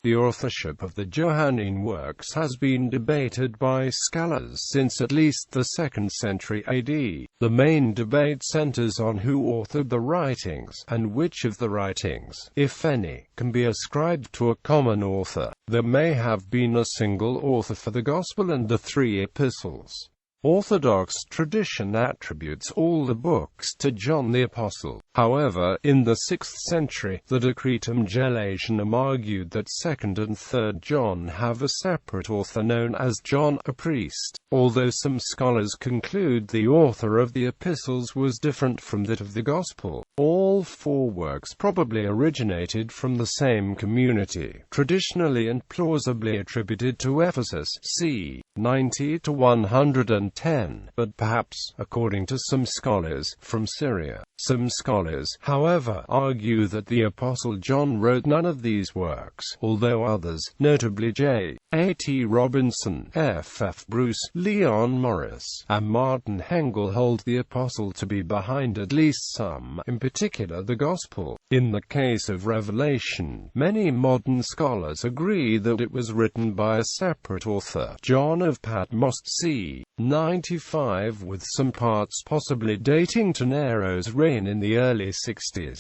The authorship of the Johannine works has been debated by scholars since at least the 2nd century AD. The main debate centers on who authored the writings, and which of the writings, if any, can be ascribed to a common author. There may have been a single author for the Gospel and the 3 epistles. Orthodox tradition attributes all the books to John the Apostle. However, in the 6th century, the Decretum Gelationum argued that 2nd and 3rd John have a separate author known as John, a priest, although some scholars conclude the author of the epistles was different from that of the Gospel. All 4 works probably originated from the same community, traditionally and plausibly attributed to Ephesus, c. 90 to 110, but perhaps, according to some scholars, from Syria. Some scholars, however, argue that the Apostle John wrote none of these works, although others, notably J. A. T. Robinson, F. F. Bruce, Leon Morris, and Martin Hengel hold the Apostle to be behind at least some, in particular the Gospel. In the case of Revelation, many modern scholars agree that it was written by a separate author, John of Patmos, c. 95, with some parts possibly dating to Nero's reign in the early 60s.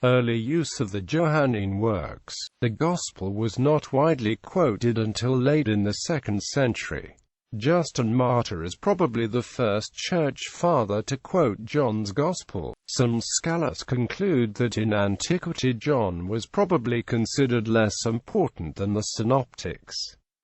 Early use of the Johannine works. The Gospel was not widely quoted until late in the 2nd century. Justin Martyr is probably the first church father to quote John's Gospel. Some scholars conclude that in antiquity John was probably considered less important than the synoptics.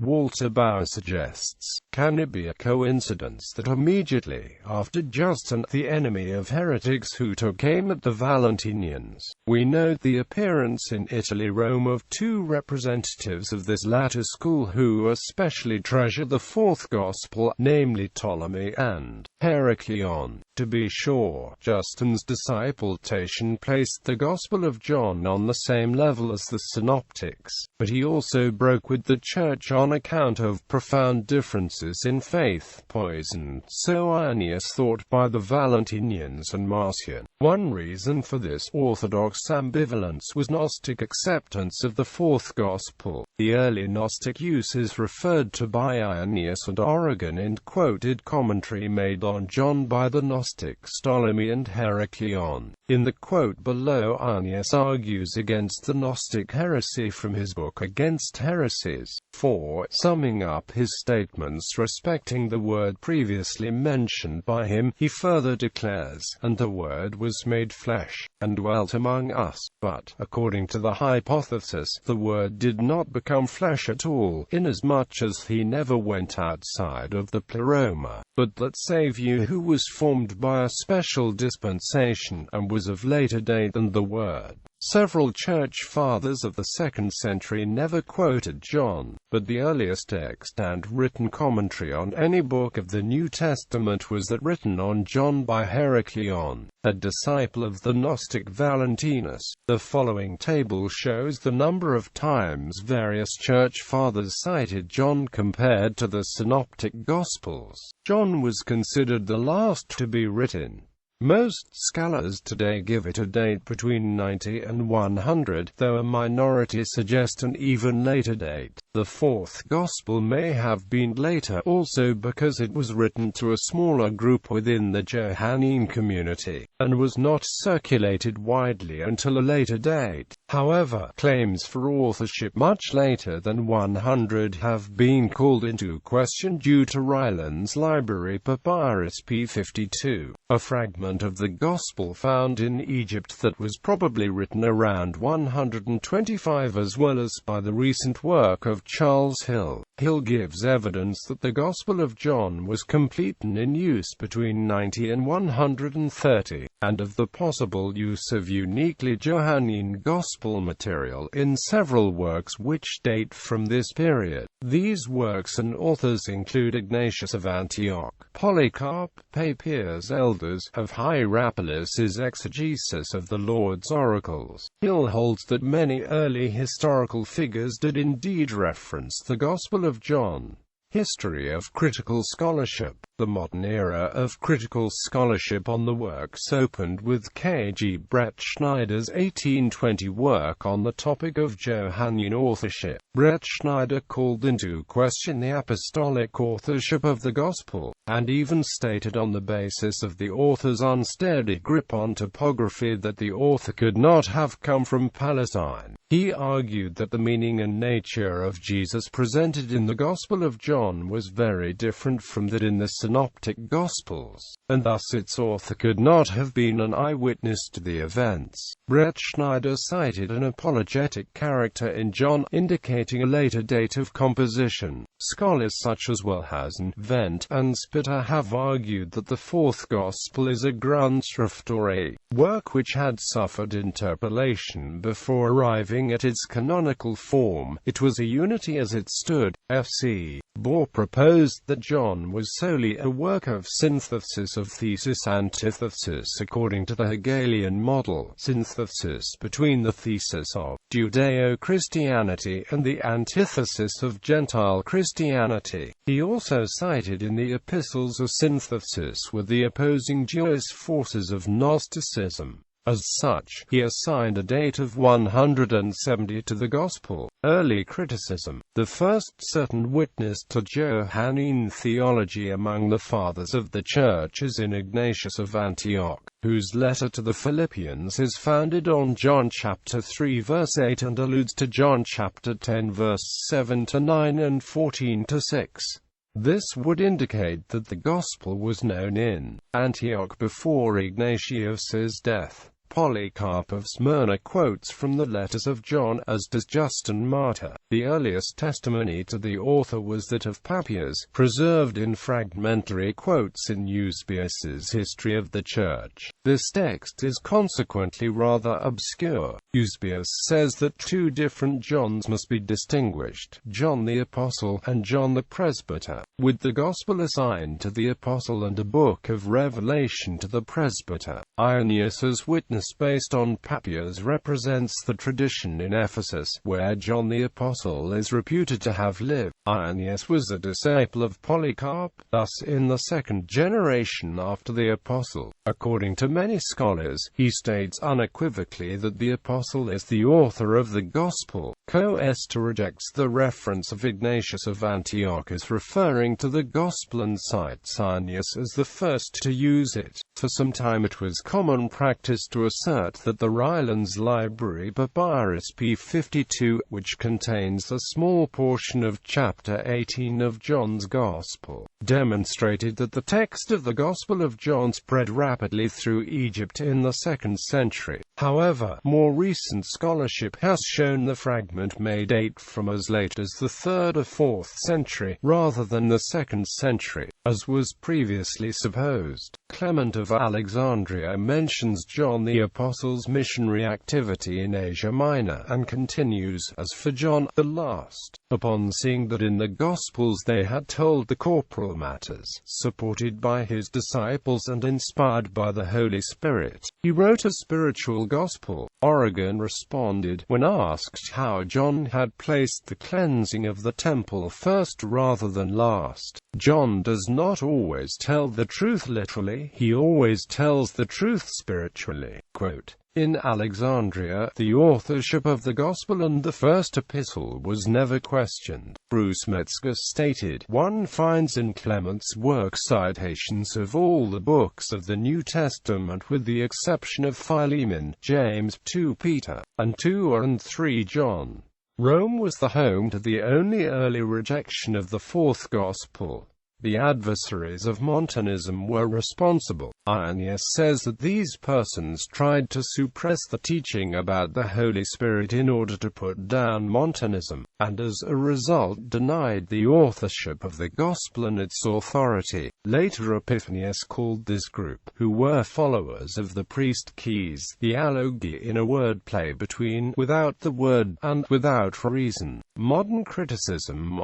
Walter Bauer suggests, can it be a coincidence that immediately after Justin, the enemy of heretics who took aim at the Valentinians, we note the appearance in Italy, Rome, of 2 representatives of this latter school who especially treasure the 4th Gospel, namely Ptolemy and Heracleon. To be sure, Justin's disciple Tatian placed the Gospel of John on the same level as the synoptics, but he also broke with the church on account of profound differences in faith, poisoned, so Irenaeus thought, by the Valentinians and Marcion. One reason for this orthodox ambivalence was Gnostic acceptance of the 4th Gospel. The early Gnostic use is referred to by Irenaeus and Origen in quoted commentary made on John by the Gnostics Ptolemy and Heracleon. In the quote below, Irenaeus argues against the Gnostic heresy from his book Against Heresies. 4. Summing up his statements respecting the Word previously mentioned by him, he further declares, "And the Word was made flesh, and dwelt among us, but, according to the hypothesis, the Word did not become flesh at all, inasmuch as he never went outside of the pleroma, but that Saviour who was formed by a special dispensation, and was of later date than the Word." Several church fathers of the 2nd century never quoted John, but the earliest text and written commentary on any book of the New Testament was that written on John by Heracleon, a disciple of the Gnostic Valentinus. The following table shows the number of times various church fathers cited John compared to the Synoptic Gospels. John was considered the last to be written. Most scholars today give it a date between 90 and 100, though a minority suggest an even later date. The 4th Gospel may have been later, also because it was written to a smaller group within the Johannine community, and was not circulated widely until a later date. However, claims for authorship much later than 100 have been called into question due to Ryland's Library Papyrus P52, a fragment of the Gospel found in Egypt that was probably written around 125, as well as by the recent work of Charles Hill. Hill gives evidence that the Gospel of John was complete and in use between 90 and 130, and of the possible use of uniquely Johannine Gospel material in several works which date from this period. These works and authors include Ignatius of Antioch, Polycarp, Papias, elders of Hierapolis' exegesis of the Lord's oracles. Hill holds that many early historical figures did indeed reference the Gospel of John. History of critical scholarship. The modern era of critical scholarship on the works opened with K.G. Bretschneider's 1820 work on the topic of Johannine authorship. Bretschneider called into question the apostolic authorship of the Gospel, and even stated on the basis of the author's unsteady grip on topography that the author could not have come from Palestine. He argued that the meaning and nature of Jesus presented in the Gospel of John was very different from that in the Synoptic Gospels, and thus its author could not have been an eyewitness to the events. Bretschneider cited an apologetic character in John, indicating a later date of composition. Scholars such as Wellhausen, Wendt, and Spitter have argued that the fourth Gospel is a Grundschrift or a work which had suffered interpolation before arriving at its canonical form. It was a unity as it stood. F.C. Bohr proposed that John was solely a work of synthesis of thesis-antithesis according to the Hegelian model, synthesis between the thesis of Judeo-Christianity and the antithesis of Gentile Christianity. He also cited in the epistles a synthesis with the opposing Jewish forces of Gnosticism. As such, he assigned a date of 170 to the Gospel. Early criticism. The first certain witness to Johannine theology among the fathers of the Church is in Ignatius of Antioch, whose letter to the Philippians is founded on John chapter 3 verse 8 and alludes to John chapter 10 verse 7 to 9 and 14 to 6. This would indicate that the Gospel was known in Antioch before Ignatius's death. Polycarp of Smyrna quotes from the letters of John, as does Justin Martyr. The earliest testimony to the author was that of Papias, preserved in fragmentary quotes in Eusebius's History of the Church. This text is consequently rather obscure. Eusebius says that two different Johns must be distinguished, John the Apostle and John the Presbyter, with the Gospel assigned to the Apostle and a book of Revelation to the Presbyter. Irenaeus's witness based on Papias represents the tradition in Ephesus, where John the Apostle is reputed to have lived. Irenaeus was a disciple of Polycarp, thus in the second generation after the Apostle. According to many scholars, he states unequivocally that the Apostle is the author of the Gospel. Coester rejects the reference of Ignatius of Antioch as referring to the Gospel and cites Irenaeus as the first to use it. For some time it was common practice to assert that the Rylands Library Papyrus P52, which contains a small portion of chapter 18 of John's Gospel, demonstrated that the text of the Gospel of John spread rapidly through Egypt in the 2nd century. However, more recent scholarship has shown the fragment may date from as late as the 3rd or 4th century, rather than the 2nd century, as was previously supposed. Clement of Alexandria mentions John the Apostle's missionary activity in Asia Minor, and continues, as for John, the last, upon seeing that in the Gospels they had told the corporal matters, supported by his disciples and inspired by the Holy Spirit, he wrote a spiritual gospel. Origen responded, when asked how John had placed the cleansing of the temple first rather than last, John does not always tell the truth literally, he always tells the truth spiritually. Quote, in Alexandria, the authorship of the Gospel and the first epistle was never questioned. Bruce Metzger stated, one finds in Clement's work citations of all the books of the New Testament with the exception of Philemon, James, 2 Peter, and 2 and 3 John. Rome was the home to the only early rejection of the fourth Gospel. The adversaries of Montanism were responsible. Irenaeus says that these persons tried to suppress the teaching about the Holy Spirit in order to put down Montanism, and as a result denied the authorship of the Gospel and its authority. Later Epiphanius called this group, who were followers of the priest Keys, the Alogi, in a wordplay between without the word and without reason. Modern criticism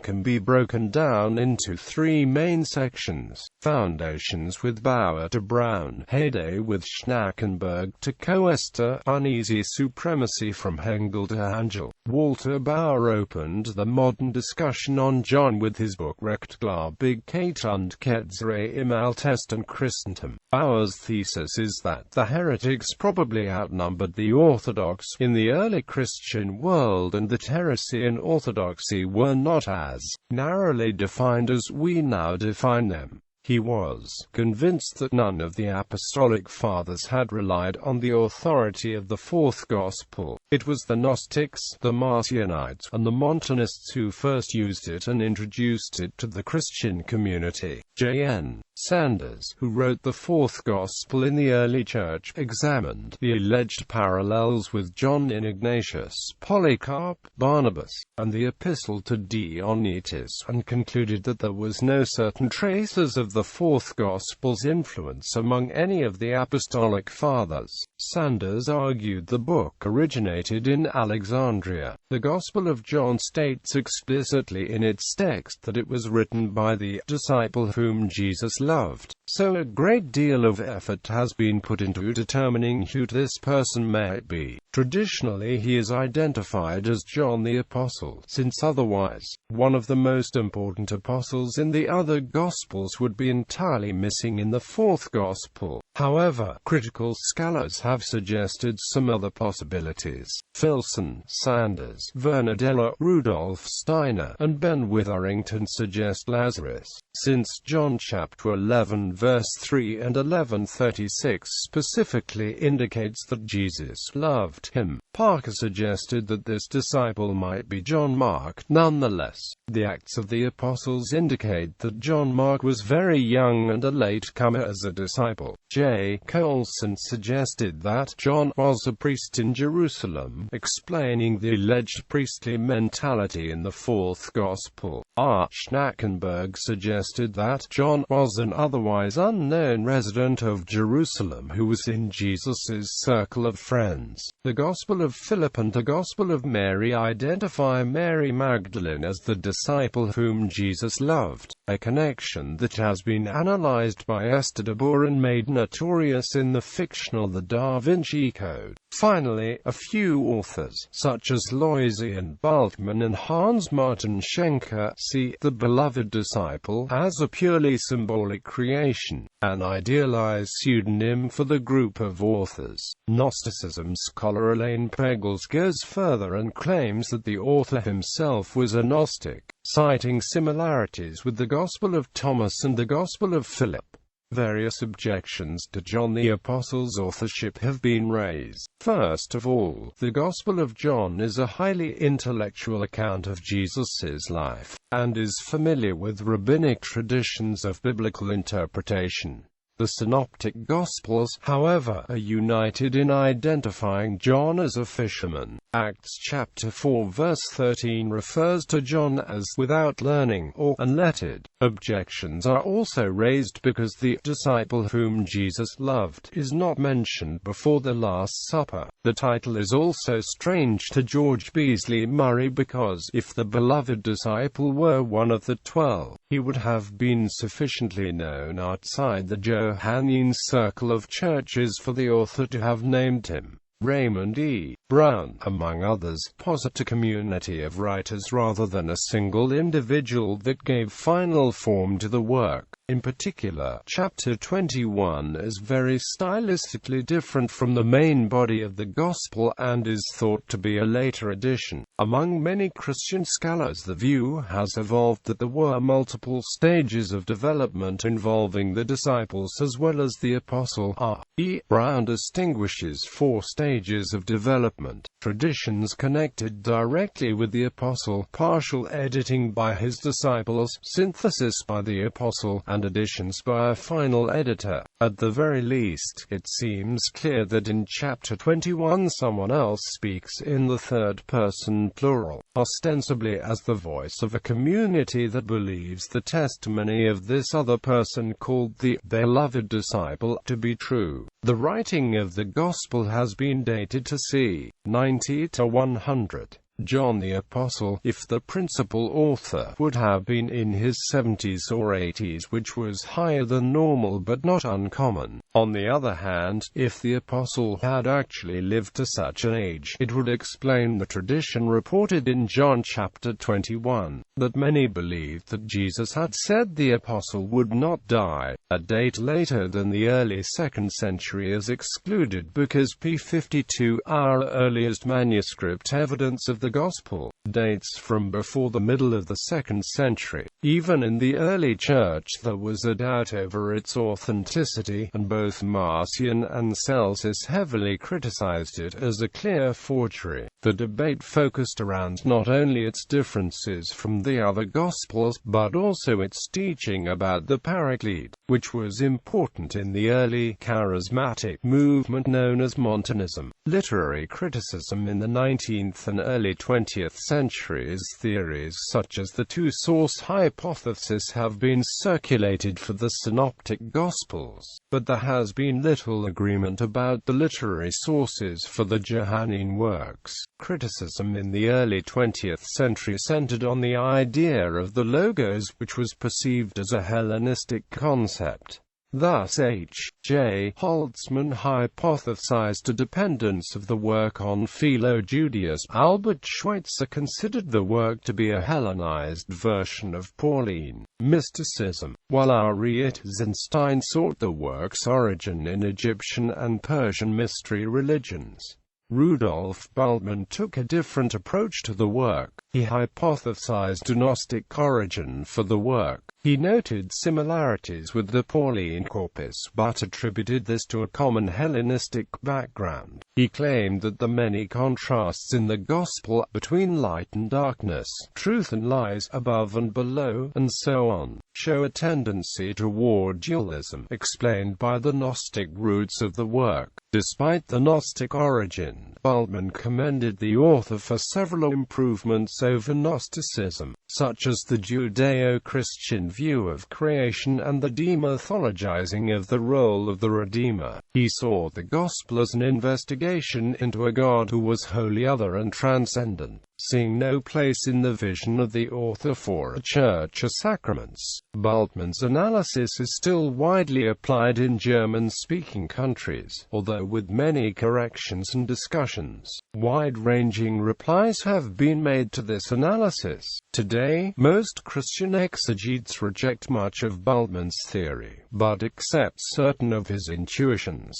can be broken down down into three main sections: Foundations with Bauer to Brown, Heyday with Schnackenberg to Coester, Uneasy Supremacy from Hegel to Angel. Walter Bauer opened the modern discussion on John with his book Rechtgläubigkeit und Ketzer im Altesten Christentum. Bauer's thesis is that the heretics probably outnumbered the Orthodox in the early Christian world, and that heresy and orthodoxy were not as narrowly defined as we now define them. He was convinced that none of the apostolic fathers had relied on the authority of the fourth gospel. It was the Gnostics, the Marcionites, and the Montanists who first used it and introduced it to the Christian community. J.N. Sanders, who wrote the fourth gospel in the early church, examined the alleged parallels with John in Ignatius, Polycarp, Barnabas, and the epistle to Dionysius, and concluded that there was no certain traces of the fourth gospel's influence among any of the apostolic fathers. Sanders argued the book originated in Alexandria. The Gospel of John states explicitly in its text that it was written by the disciple whom Jesus loved. So a great deal of effort has been put into determining who this person may be. Traditionally he is identified as John the Apostle, since otherwise, one of the most important apostles in the other Gospels would be entirely missing in the fourth Gospel. However, critical scholars have suggested some other possibilities. Filson, Sanders, Werner Della, Rudolf Steiner, and Ben Witherington suggest Lazarus, since John chapter 11 verse 3 and 11:36 specifically indicates that Jesus loved him. Parker suggested that this disciple might be John Mark. Nonetheless, the Acts of the Apostles indicate that John Mark was very young and a late-comer as a disciple. J. Colson suggested that John was a priest in Jerusalem, explaining the alleged priestly mentality in the fourth Gospel. R. Schnackenberg suggested that John was an otherwise unknown resident of Jerusalem who was in Jesus' circle of friends. The Gospel of Philip and the Gospel of Mary identify Mary Magdalene as the disciple whom Jesus loved, a connection that has been analyzed by Esther de Boer and made notorious in the fictional The Da Vinci Code. Finally, a few authors, such as Loisian Bultmann and Hans Martin Schenker, see the beloved disciple as a purely symbolic creation, an idealized pseudonym for the group of authors. Gnosticism scholar Elaine Pagels goes further and claims that the author himself was a Gnostic, citing similarities with the Gospel of Thomas and the Gospel of Philip. Various objections to John the Apostle's authorship have been raised. First of all, the Gospel of John is a highly intellectual account of Jesus' life, and is familiar with rabbinic traditions of biblical interpretation. The Synoptic Gospels, however, are united in identifying John as a fisherman. Acts chapter 4 verse 13 refers to John as without learning or unlettered. Objections are also raised because the disciple whom Jesus loved is not mentioned before the Last Supper. The title is also strange to George Beasley Murray because, if the beloved disciple were one of the 12, he would have been sufficiently known outside the Johannine circle of churches for the author to have named him. Raymond E. Brown, among others, posit a community of writers rather than a single individual that gave final form to the work. In particular, chapter 21 is very stylistically different from the main body of the Gospel and is thought to be a later addition. Among many Christian scholars, the view has evolved that there were multiple stages of development involving the disciples as well as the apostle. R. E. Brown distinguishes 4 stages of development: traditions connected directly with the apostle, partial editing by his disciples, synthesis by the apostle, and additions by a final editor. At the very least, it seems clear that in chapter 21 someone else speaks in the third person plural, ostensibly as the voice of a community that believes the testimony of this other person called the beloved disciple to be true. The writing of the Gospel has been dated to c. 90 to 100. John the Apostle, if the principal author, would have been in his 70s or 80s, which was higher than normal but not uncommon. On the other hand, if the Apostle had actually lived to such an age, it would explain the tradition reported in John chapter 21, that many believed that Jesus had said the Apostle would not die. A date later than the early 2nd century is excluded because p52, our earliest manuscript evidence of the Gospel, dates from before the middle of the 2nd century. Even in the early Church there was a doubt over its authenticity, and both Marcion and Celsus heavily criticized it as a clear forgery. The debate focused around not only its differences from the other Gospels, but also its teaching about the Paraclete, which was important in the early charismatic movement known as Montanism. Literary criticism in the 19th and early 20th centuries. Theories such as the two-source hypothesis have been circulated for the Synoptic Gospels, but there has been little agreement about the literary sources for the Johannine works. Criticism in the early 20th century centered on the idea of the Logos, which was perceived as a Hellenistic concept. Thus H. J. Holtzman hypothesized a dependence of the work on Philo-Judaeus. Albert Schweitzer considered the work to be a Hellenized version of Pauline mysticism, while Ariet Zinstein sought the work's origin in Egyptian and Persian mystery religions. Rudolf Bultmann took a different approach to the work. He hypothesized a Gnostic origin for the work. He noted similarities with the Pauline corpus, but attributed this to a common Hellenistic background. He claimed that the many contrasts in the Gospel, between light and darkness, truth and lies, above and below, and so on, show a tendency toward dualism, explained by the Gnostic roots of the work. Despite the Gnostic origin, Bultmann commended the author for several improvements over Gnosticism, such as the Judeo-Christian view of creation and the demythologizing of the role of the Redeemer. He saw the Gospel as an investigation into a God who was wholly other and transcendent, seeing no place in the vision of the author for a church or sacraments. Bultmann's analysis is still widely applied in German-speaking countries, although with many corrections and discussions. Wide-ranging replies have been made to this analysis. Today, most Christian exegetes reject much of Bultmann's theory, but accept certain of his intuitions.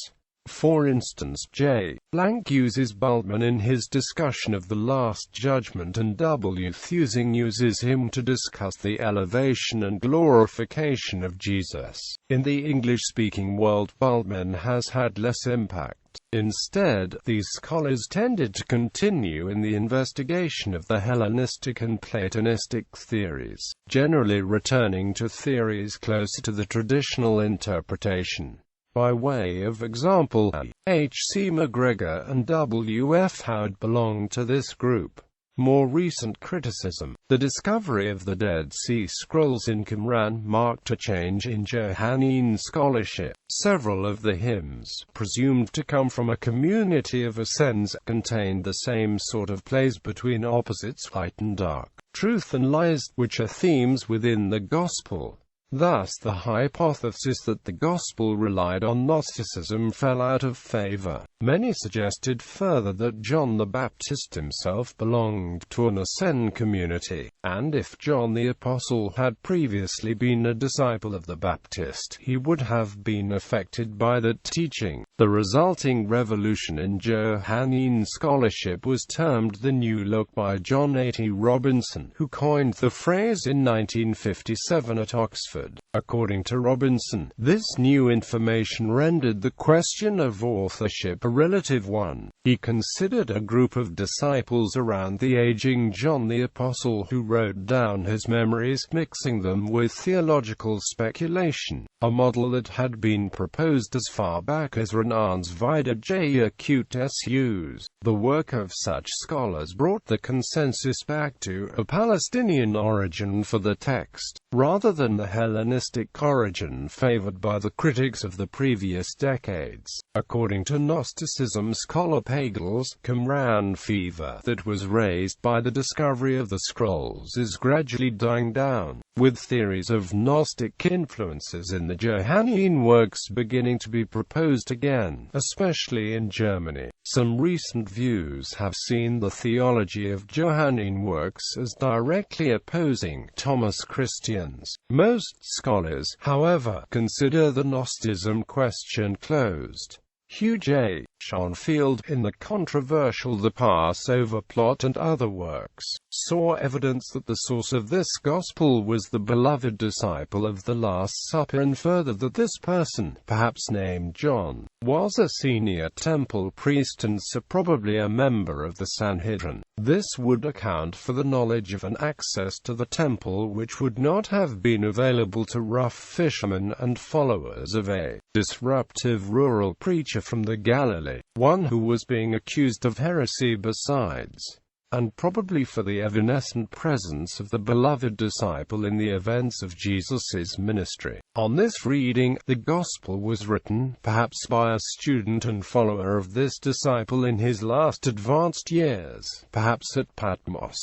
For instance, J. uses Bultmann in his discussion of the Last Judgment, and W. Thusing uses him to discuss the elevation and glorification of Jesus. In the English-speaking world, Bultmann has had less impact. Instead, these scholars tended to continue in the investigation of the Hellenistic and Platonistic theories, generally returning to theories closer to the traditional interpretation. By way of example, H. C. McGregor and W. F. Howard belonged to this group. More recent criticism, the discovery of the Dead Sea Scrolls in Qumran, marked a change in Johannine scholarship. Several of the hymns, presumed to come from a community of ascends, contained the same sort of plays between opposites, light and dark, truth and lies, which are themes within the Gospel. Thus, the hypothesis that the Gospel relied on Gnosticism fell out of favor. Many suggested further that John the Baptist himself belonged to an Ascend community, and if John the Apostle had previously been a disciple of the Baptist, he would have been affected by that teaching. The resulting revolution in Johannine scholarship was termed the New Look by John A.T. Robinson, who coined the phrase in 1957 at Oxford. According to Robinson, this new information rendered the question of authorship a relative one. He considered a group of disciples around the aging John the Apostle who wrote down his memories, mixing them with theological speculation, a model that had been proposed as far back as Renan's Vida J. Acutus. The work of such scholars brought the consensus back to a Palestinian origin for the text, rather than the Hellenistic origin favored by the critics of the previous decades. According to Gnosticism scholar Pagel's Qumran fever that was raised by the discovery of the scrolls is gradually dying down, with theories of Gnostic influences in the Johannine works beginning to be proposed again, especially in Germany. Some recent views have seen the theology of Johannine works as directly opposing Thomas Christian's. Most scholars, however, consider the Gnosticism question closed. Hugh J. Schoenfield, in the controversial The Passover Plot and Other Works, saw evidence that the source of this gospel was the beloved disciple of the Last Supper, and further that this person, perhaps named John, was a senior temple priest and so probably a member of the Sanhedrin. This would account for the knowledge of and access to the temple which would not have been available to rough fishermen and followers of a disruptive rural preacher from the Galilee, one who was being accused of heresy besides, and probably for the evanescent presence of the beloved disciple in the events of Jesus' ministry. On this reading, the Gospel was written, perhaps by a student and follower of this disciple in his last advanced years, perhaps at Patmos.